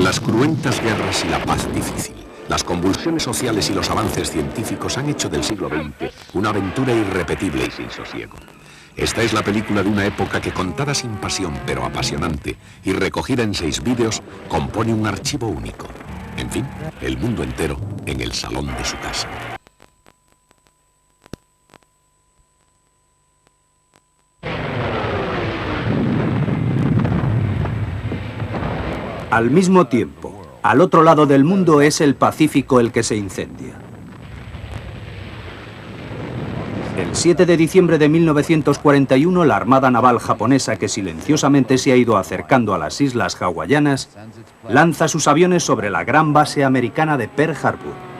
Las cruentas guerras y la paz difícil, las convulsiones sociales y los avances científicos han hecho del siglo XX una aventura irrepetible y sin sosiego. Esta es la película de una época que, contada sin pasión pero apasionante y recogida en 6 vídeos, compone un archivo único. En fin, el mundo entero en el salón de su casa. Al mismo tiempo, al otro lado del mundo es el Pacífico el que se incendia. El 7 de diciembre de 1941, la Armada Naval japonesa, que silenciosamente se ha ido acercando a las islas hawaianas, lanza sus aviones sobre la gran base americana de Pearl Harbor.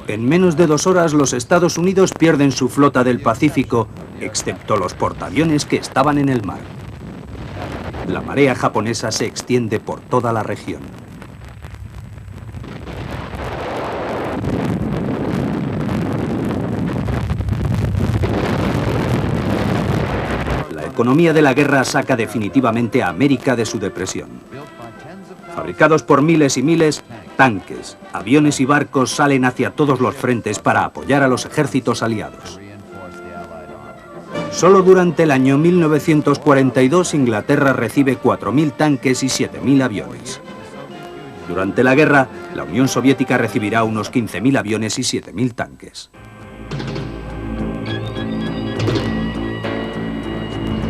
En menos de 2 horas, los Estados Unidos pierden su flota del Pacífico, excepto los portaaviones que estaban en el mar. La marea japonesa se extiende por toda la región. La economía de la guerra saca definitivamente a América de su depresión. Fabricados por miles y miles, tanques, aviones y barcos salen hacia todos los frentes para apoyar a los ejércitos aliados. Solo durante el año 1942 Inglaterra recibe 4.000 tanques y 7.000 aviones. Durante la guerra, la Unión Soviética recibirá unos 15.000 aviones y 7.000 tanques.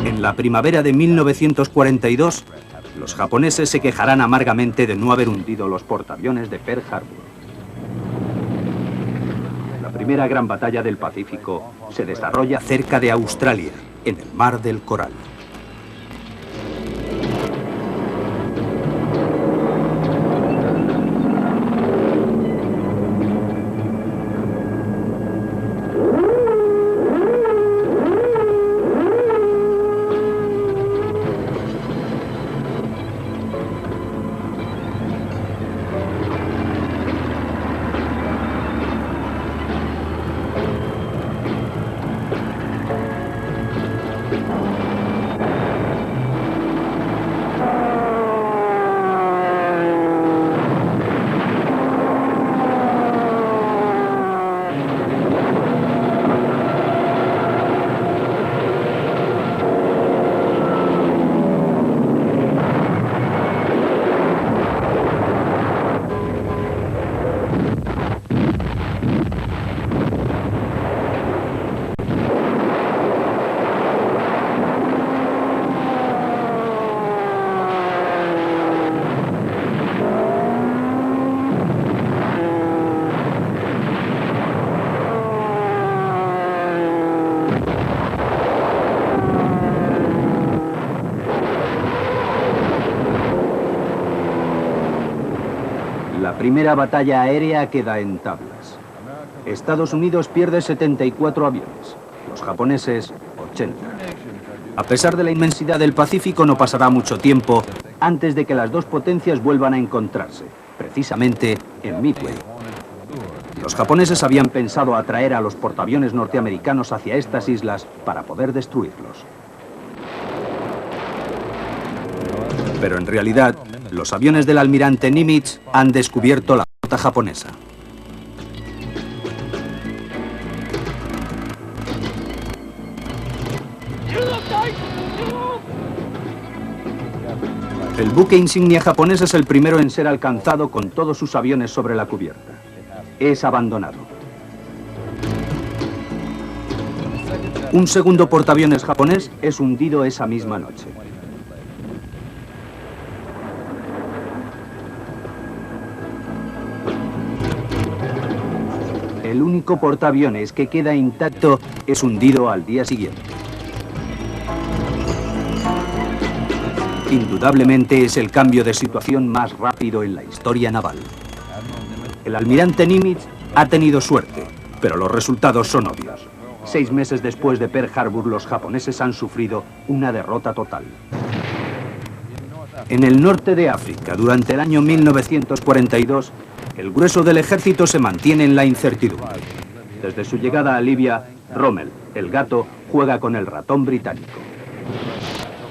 En la primavera de 1942, los japoneses se quejarán amargamente de no haber hundido los portaaviones de Pearl Harbor. La primera gran batalla del Pacífico se desarrolla cerca de Australia, en el Mar del Coral. La primera batalla aérea queda en tablas. Estados Unidos pierde 74 aviones, los japoneses 80. A pesar de la inmensidad del Pacífico, no pasará mucho tiempo antes de que las dos potencias vuelvan a encontrarse, precisamente en Midway. Los japoneses habían pensado atraer a los portaaviones norteamericanos hacia estas islas para poder destruirlos. Pero en realidad, los aviones del almirante Nimitz han descubierto la flota japonesa. El buque insignia japonés es el primero en ser alcanzado con todos sus aviones sobre la cubierta. Es abandonado. Un segundo portaaviones japonés es hundido esa misma noche. El único portaaviones que queda intacto es hundido al día siguiente. Indudablemente es el cambio de situación más rápido en la historia naval. El almirante Nimitz ha tenido suerte, pero los resultados son obvios. 6 meses después de Pearl Harbor, los japoneses han sufrido una derrota total. En el norte de África, durante el año 1942, el grueso del ejército se mantiene en la incertidumbre. Desde su llegada a Libia, Rommel, el gato, juega con el ratón británico.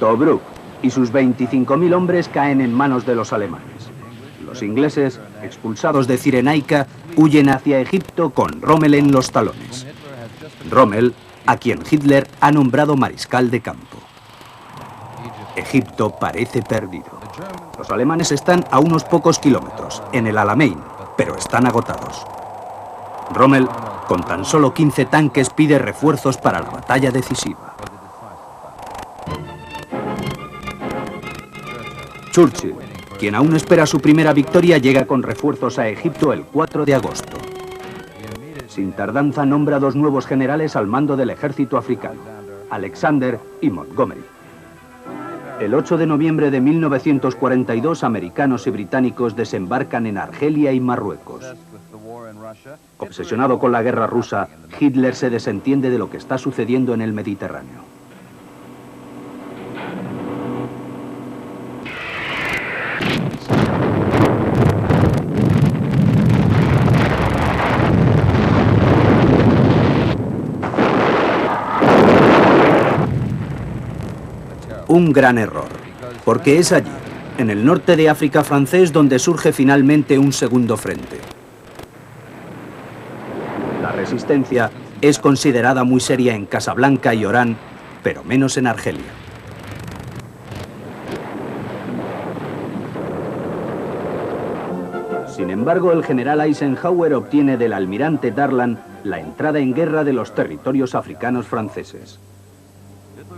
Tobruk y sus 25.000 hombres caen en manos de los alemanes. Los ingleses, expulsados de Cirenaica, huyen hacia Egipto con Rommel en los talones. Rommel, a quien Hitler ha nombrado mariscal de campo. Egipto parece perdido. Los alemanes están a unos pocos kilómetros, en el Alamein, pero están agotados. Rommel, con tan solo 15 tanques, pide refuerzos para la batalla decisiva. Churchill, quien aún espera su primera victoria, llega con refuerzos a Egipto el 4 de agosto. Sin tardanza nombra 2 nuevos generales al mando del ejército africano, Alexander y Montgomery. El 8 de noviembre de 1942, americanos y británicos desembarcan en Argelia y Marruecos. Obsesionado con la guerra rusa, Hitler se desentiende de lo que está sucediendo en el Mediterráneo. Un gran error, porque es allí, en el norte de África francés, donde surge finalmente un segundo frente. La resistencia es considerada muy seria en Casablanca y Orán, pero menos en Argelia. Sin embargo, el general Eisenhower obtiene del almirante Darlan la entrada en guerra de los territorios africanos franceses.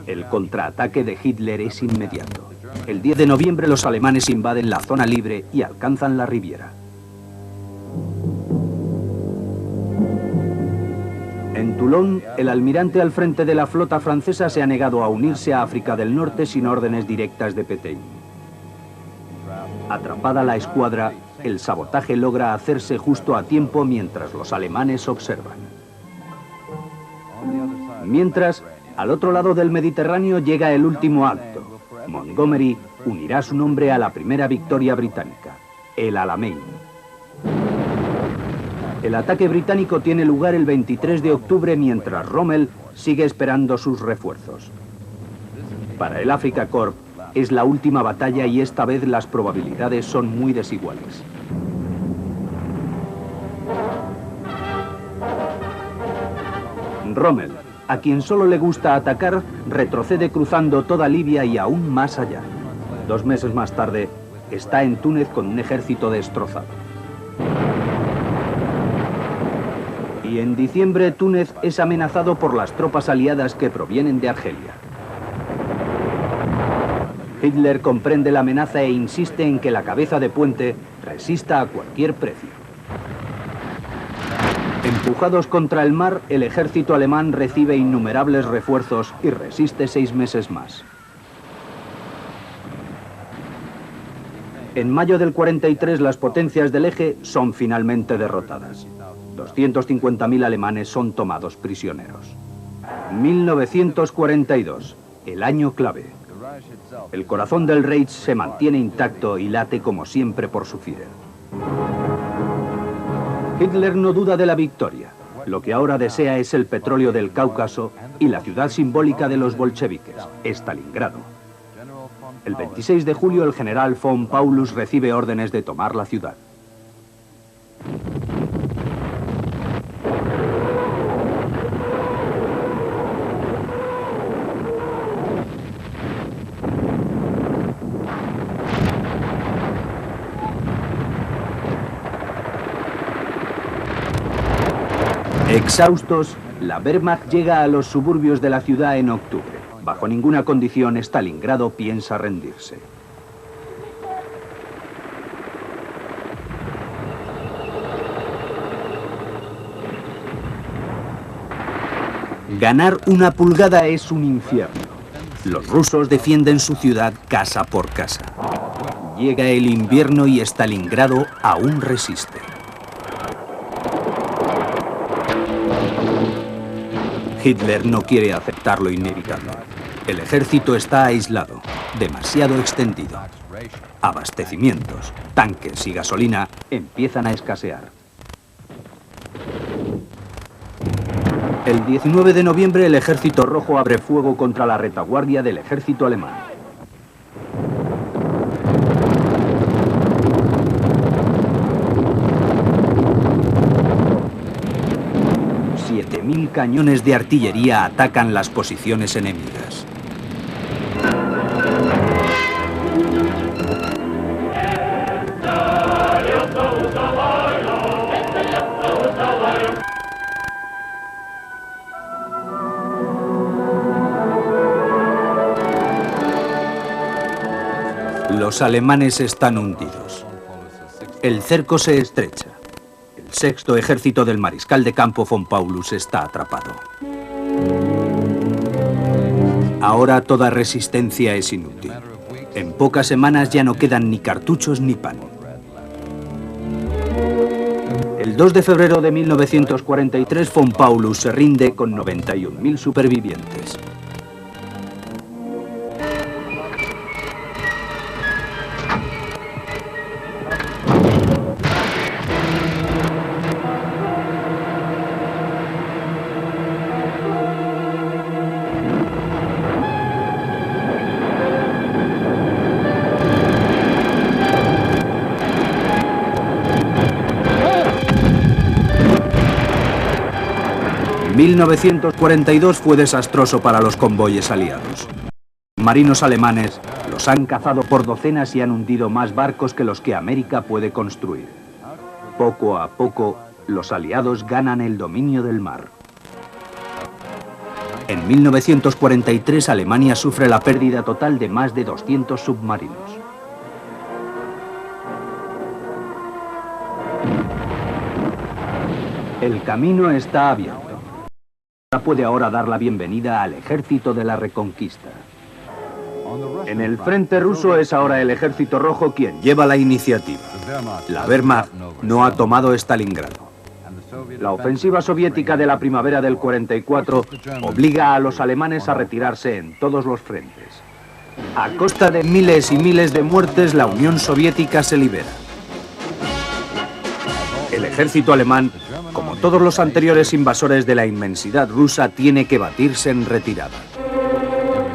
El contraataque de Hitler es inmediato. El 10 de noviembre los alemanes invaden la zona libre y alcanzan la Riviera. En Toulon, el almirante al frente de la flota francesa se ha negado a unirse a África del Norte sin órdenes directas de Pétain. Atrapada la escuadra, el sabotaje logra hacerse justo a tiempo mientras los alemanes observan. Mientras, al otro lado del Mediterráneo llega el último acto. Montgomery unirá su nombre a la primera victoria británica, el Alamein. El ataque británico tiene lugar el 23 de octubre mientras Rommel sigue esperando sus refuerzos. Para el Afrika Korps es la última batalla y esta vez las probabilidades son muy desiguales. Rommel, a quien solo le gusta atacar, retrocede cruzando toda Libia y aún más allá. 2 meses más tarde, está en Túnez con un ejército destrozado. Y en diciembre, Túnez es amenazado por las tropas aliadas que provienen de Argelia. Hitler comprende la amenaza e insiste en que la cabeza de puente resista a cualquier precio. Empujados contra el mar, el ejército alemán recibe innumerables refuerzos y resiste 6 meses más. En mayo del 43, las potencias del eje son finalmente derrotadas. 250.000 alemanes son tomados prisioneros. 1942, el año clave. El corazón del Reich se mantiene intacto y late como siempre por su Führer. Hitler no duda de la victoria. Lo que ahora desea es el petróleo del Cáucaso y la ciudad simbólica de los bolcheviques, Stalingrado. El 26 de julio el general von Paulus recibe órdenes de tomar la ciudad. Exhaustos, la Wehrmacht llega a los suburbios de la ciudad en octubre. Bajo ninguna condición, Stalingrado piensa rendirse. Ganar una pulgada es un infierno. Los rusos defienden su ciudad casa por casa. Llega el invierno y Stalingrado aún resiste. Hitler no quiere aceptar lo inevitable. El ejército está aislado, demasiado extendido. Abastecimientos, tanques y gasolina empiezan a escasear. El 19 de noviembre el Ejército Rojo abre fuego contra la retaguardia del ejército alemán. $7.000 cañones de artillería atacan las posiciones enemigas. Los alemanes están hundidos. El cerco se estrecha. El sexto ejército del mariscal de campo von Paulus está atrapado. Ahora toda resistencia es inútil. En pocas semanas ya no quedan ni cartuchos ni pan. El 2 de febrero de 1943 von Paulus se rinde con 91.000 supervivientes. En 1942 fue desastroso para los convoyes aliados. Marinos alemanes los han cazado por docenas y han hundido más barcos que los que América puede construir. Poco a poco, los aliados ganan el dominio del mar. En 1943, Alemania sufre la pérdida total de más de 200 submarinos. El camino está abierto. Puede ahora dar la bienvenida al ejército de la reconquista. En el frente ruso es ahora el ejército rojo quien lleva la iniciativa. La Wehrmacht no ha tomado Stalingrado. La ofensiva soviética de la primavera del 44 obliga a los alemanes a retirarse en todos los frentes. A costa de miles y miles de muertes, la Unión Soviética se libera. El ejército alemán, como todos los anteriores invasores de la inmensidad rusa, tiene que batirse en retirada.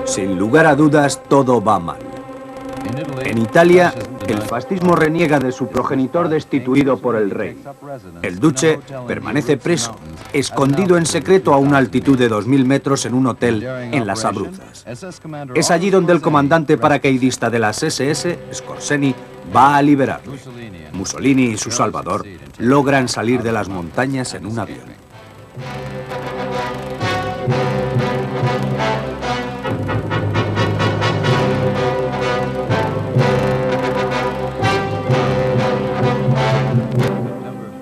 Sin lugar a dudas, todo va mal. En Italia, el fascismo reniega de su progenitor destituido por el rey. El duce permanece preso, escondido en secreto a una altitud de 2.000 metros en un hotel en las Abruzas. Es allí donde el comandante paracaidista de las SS, Skorzeny, va a liberarlo. Mussolini y su salvador logran salir de las montañas en un avión.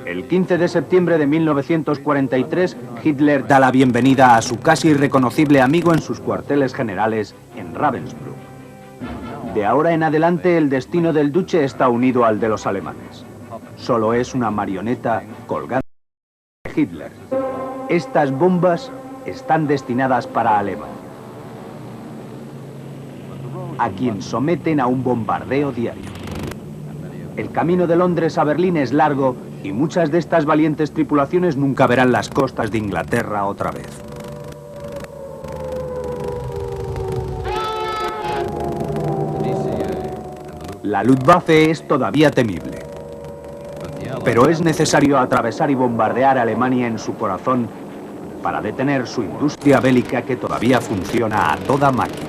El 15 de septiembre de 1943, Hitler da la bienvenida a su casi irreconocible amigo en sus cuarteles generales en Ravensbrück. De ahora en adelante, el destino del duce está unido al de los alemanes. Solo es una marioneta colgada de Hitler. Estas bombas están destinadas para Alemania, a quien someten a un bombardeo diario. El camino de Londres a Berlín es largo y muchas de estas valientes tripulaciones nunca verán las costas de Inglaterra otra vez. La Luftwaffe es todavía temible, pero es necesario atravesar y bombardear a Alemania en su corazón para detener su industria bélica que todavía funciona a toda máquina.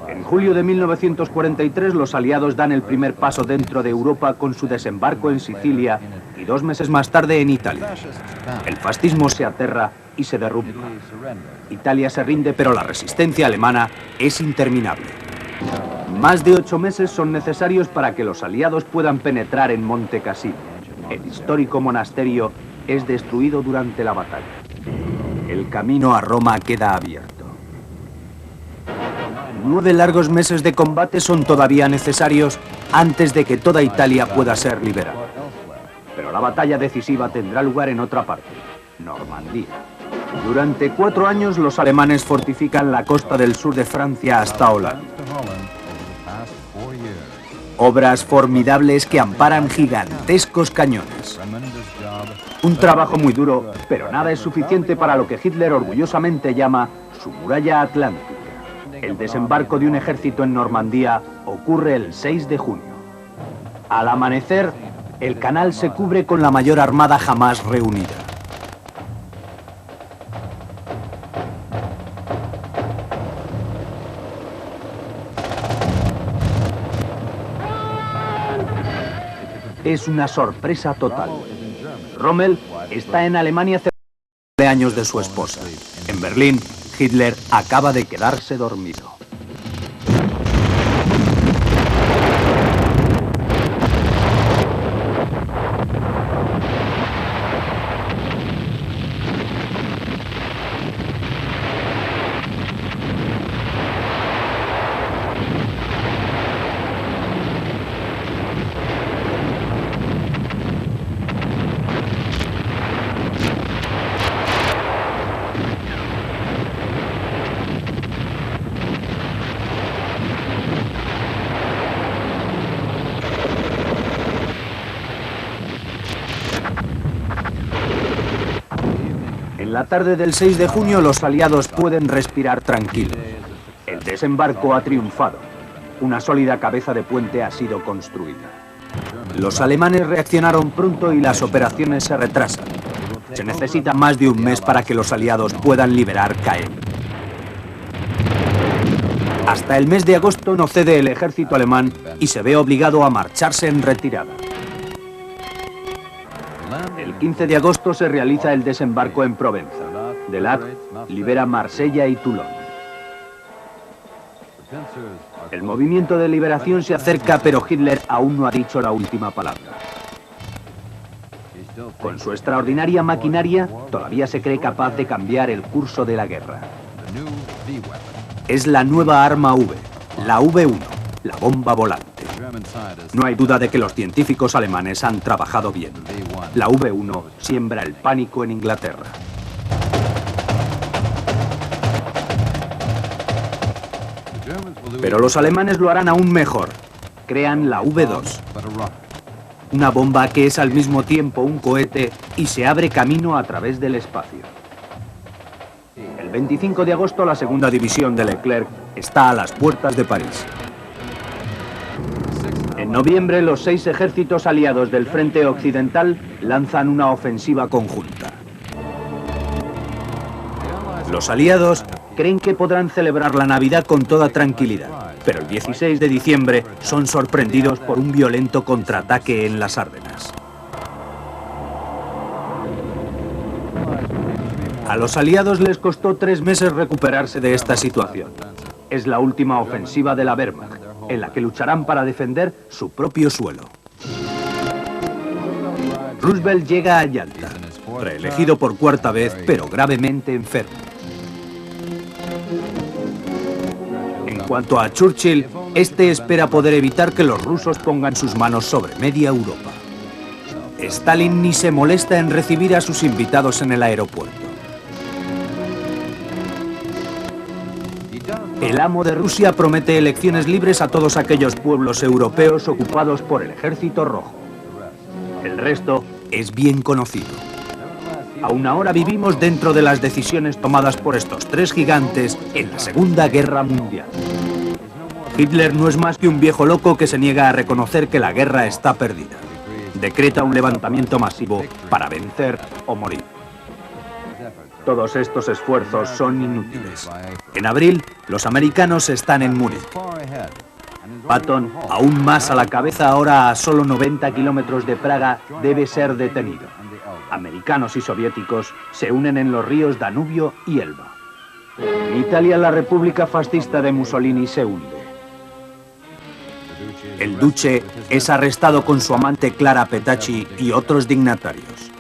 En julio de 1943, los aliados dan el primer paso dentro de Europa con su desembarco en Sicilia y 2 meses más tarde en Italia. El fascismo se aterra y se derrumba. Italia se rinde, pero la resistencia alemana es interminable. Más de 8 meses son necesarios para que los aliados puedan penetrar en Monte Cassino. El histórico monasterio es destruido durante la batalla. El camino a Roma queda abierto. En 9 largos meses de combate son todavía necesarios antes de que toda Italia pueda ser liberada. Pero la batalla decisiva tendrá lugar en otra parte, Normandía. Durante 4 años los alemanes fortifican la costa del sur de Francia hasta Holanda. Obras formidables que amparan gigantescos cañones. Un trabajo muy duro, pero nada es suficiente para lo que Hitler orgullosamente llama su muralla atlántica. El desembarco de un ejército en Normandía ocurre el 6 de junio. Al amanecer, el canal se cubre con la mayor armada jamás reunida. Es una sorpresa total. Rommel está en Alemania celebrando el cumpleaños de su esposa. En Berlín, Hitler acaba de quedarse dormido. En la tarde del 6 de junio los aliados pueden respirar tranquilos. El desembarco ha triunfado. Una sólida cabeza de puente ha sido construida. Los alemanes reaccionaron pronto y las operaciones se retrasan. Se necesita más de un mes para que los aliados puedan liberar Caen. Hasta el mes de agosto no cede el ejército alemán y se ve obligado a marcharse en retirada. El 15 de agosto se realiza el desembarco en Provenza. Delat libera Marsella y Toulon. El movimiento de liberación se acerca, pero Hitler aún no ha dicho la última palabra. Con su extraordinaria maquinaria, todavía se cree capaz de cambiar el curso de la guerra. Es la nueva arma V, la V1, la bomba volante. No hay duda de que los científicos alemanes han trabajado bien. La V1 siembra el pánico en Inglaterra. Pero los alemanes lo harán aún mejor. Crean la V2. Una bomba que es al mismo tiempo un cohete y se abre camino a través del espacio. El 25 de agosto la segunda división de Leclerc está a las puertas de París. En noviembre los 6 ejércitos aliados del frente occidental lanzan una ofensiva conjunta. Los aliados creen que podrán celebrar la Navidad con toda tranquilidad, pero el 16 de diciembre son sorprendidos por un violento contraataque en las Ardenas. A los aliados les costó 3 meses recuperarse de esta situación. Es la última ofensiva de la Wehrmacht, en la que lucharán para defender su propio suelo. Roosevelt llega a Yalta, reelegido por 4ª vez, pero gravemente enfermo. En cuanto a Churchill, este espera poder evitar que los rusos pongan sus manos sobre media Europa. Stalin ni se molesta en recibir a sus invitados en el aeropuerto. El amo de Rusia promete elecciones libres a todos aquellos pueblos europeos ocupados por el Ejército Rojo. El resto es bien conocido. Aún ahora vivimos dentro de las decisiones tomadas por estos 3 gigantes en la Segunda Guerra Mundial. Hitler no es más que un viejo loco que se niega a reconocer que la guerra está perdida. Decreta un levantamiento masivo para vencer o morir. Todos estos esfuerzos son inútiles. En abril, los americanos están en Múnich. Patton, aún más a la cabeza ahora a solo 90 kilómetros de Praga, debe ser detenido. Americanos y soviéticos se unen en los ríos Danubio y Elba. En Italia, la República fascista de Mussolini se hunde. El duce es arrestado con su amante Clara Petacci y otros dignatarios.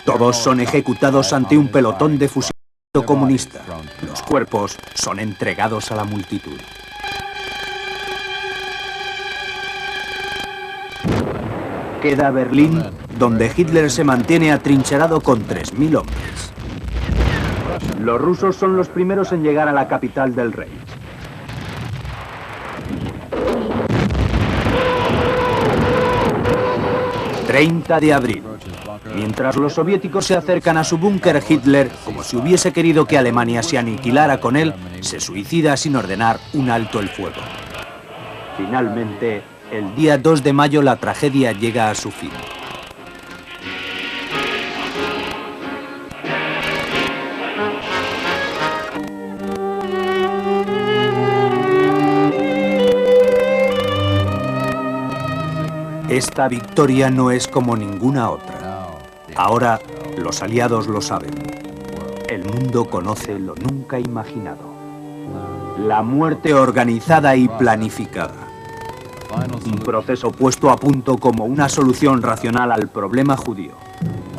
Todos son ejecutados ante un pelotón de fusiles. comunista. Los cuerpos son entregados a la multitud. Queda Berlín, donde Hitler se mantiene atrincherado con 3.000 hombres. Los rusos son los primeros en llegar a la capital del Reich. ...30 de abril. Mientras los soviéticos se acercan a su búnker, Hitler, como si hubiese querido que Alemania se aniquilara con él, se suicida sin ordenar un alto el fuego. Finalmente, el día 2 de mayo la tragedia llega a su fin. Esta victoria no es como ninguna otra. Ahora los aliados lo saben. El mundo conoce lo nunca imaginado. La muerte organizada y planificada. Un proceso puesto a punto como una solución racional al problema judío,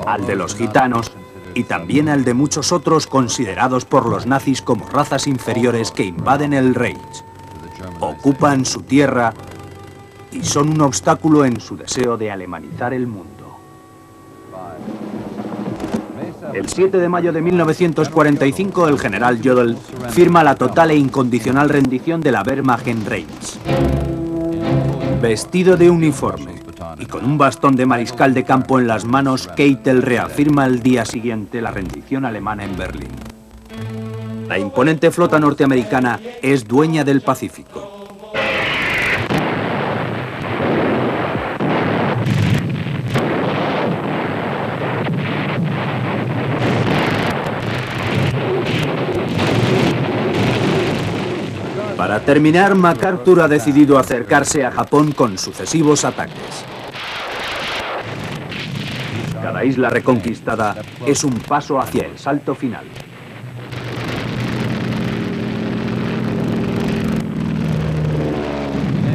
al de los gitanos y también al de muchos otros considerados por los nazis como razas inferiores que invaden el Reich, ocupan su tierra y son un obstáculo en su deseo de alemanizar el mundo. El 7 de mayo de 1945, el general Jodl firma la total e incondicional rendición de la Wehrmacht en Reims. Vestido de uniforme y con un bastón de mariscal de campo en las manos, Keitel reafirma al día siguiente la rendición alemana en Berlín. La imponente flota norteamericana es dueña del Pacífico. Para terminar, MacArthur ha decidido acercarse a Japón con sucesivos ataques. Cada isla reconquistada es un paso hacia el salto final.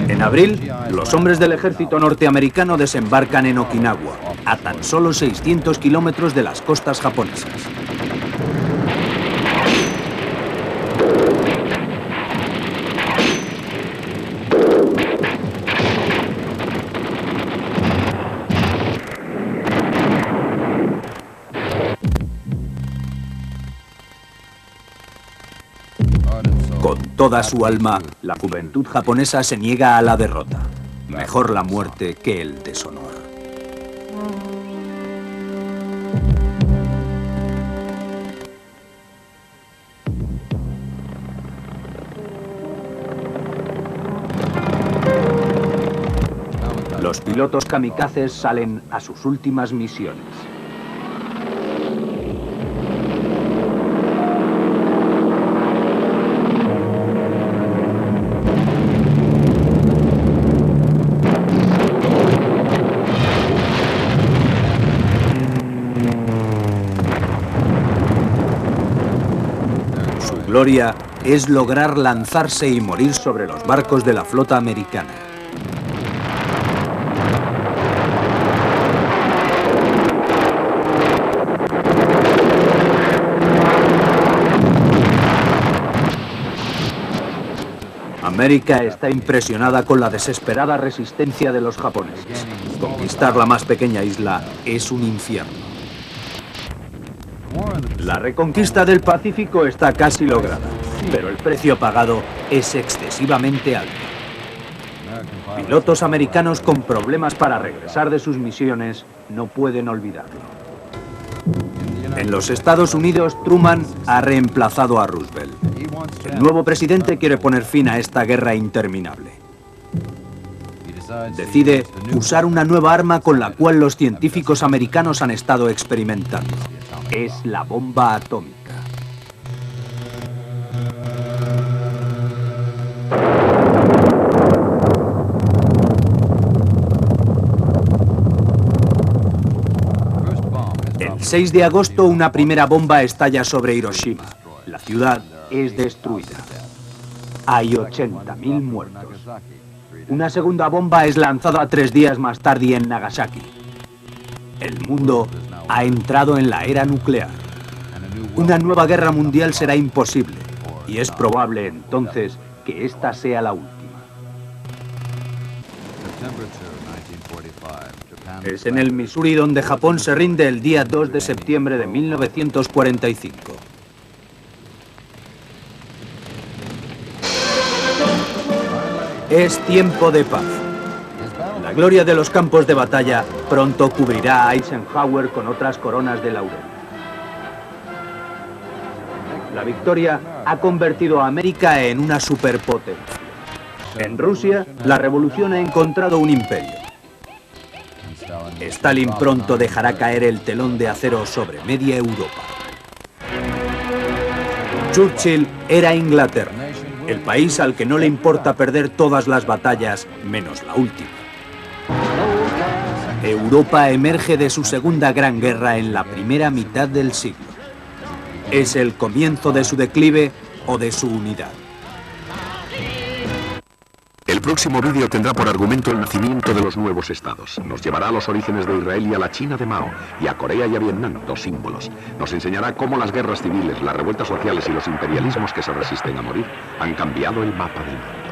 En abril, los hombres del ejército norteamericano desembarcan en Okinawa, a tan solo 600 kilómetros de las costas japonesas. Con toda su alma, la juventud japonesa se niega a la derrota. Mejor la muerte que el deshonor. Los pilotos kamikazes salen a sus últimas misiones. Su gloria es lograr lanzarse y morir sobre los barcos de la flota americana. América está impresionada con la desesperada resistencia de los japoneses. Conquistar la más pequeña isla es un infierno. La reconquista del Pacífico está casi lograda, pero el precio pagado es excesivamente alto. Pilotos americanos con problemas para regresar de sus misiones no pueden olvidarlo. En los Estados Unidos, Truman ha reemplazado a Roosevelt. El nuevo presidente quiere poner fin a esta guerra interminable. Decide usar una nueva arma con la cual los científicos americanos han estado experimentando. Es la bomba atómica. El 6 de agosto, una primera bomba estalla sobre Hiroshima. La ciudad es destruida. Hay 80.000 muertos. Una segunda bomba es lanzada 3 días más tarde en Nagasaki. El mundo ha entrado en la era nuclear. Una nueva guerra mundial será imposible, y es probable entonces que esta sea la última. Es en el Missouri donde Japón se rinde el día 2 de septiembre de 1945. Es tiempo de paz. La gloria de los campos de batalla pronto cubrirá a Eisenhower con otras coronas de laurel. La victoria ha convertido a América en una superpotencia. En Rusia, la revolución ha encontrado un imperio. Stalin pronto dejará caer el telón de acero sobre media Europa. Churchill era Inglaterra, el país al que no le importa perder todas las batallas, menos la última. Europa emerge de su segunda gran guerra en la primera mitad del siglo. ¿Es el comienzo de su declive o de su unidad? El próximo vídeo tendrá por argumento el nacimiento de los nuevos estados. Nos llevará a los orígenes de Israel y a la China de Mao, y a Corea y a Vietnam, dos símbolos. Nos enseñará cómo las guerras civiles, las revueltas sociales y los imperialismos que se resisten a morir han cambiado el mapa del mundo.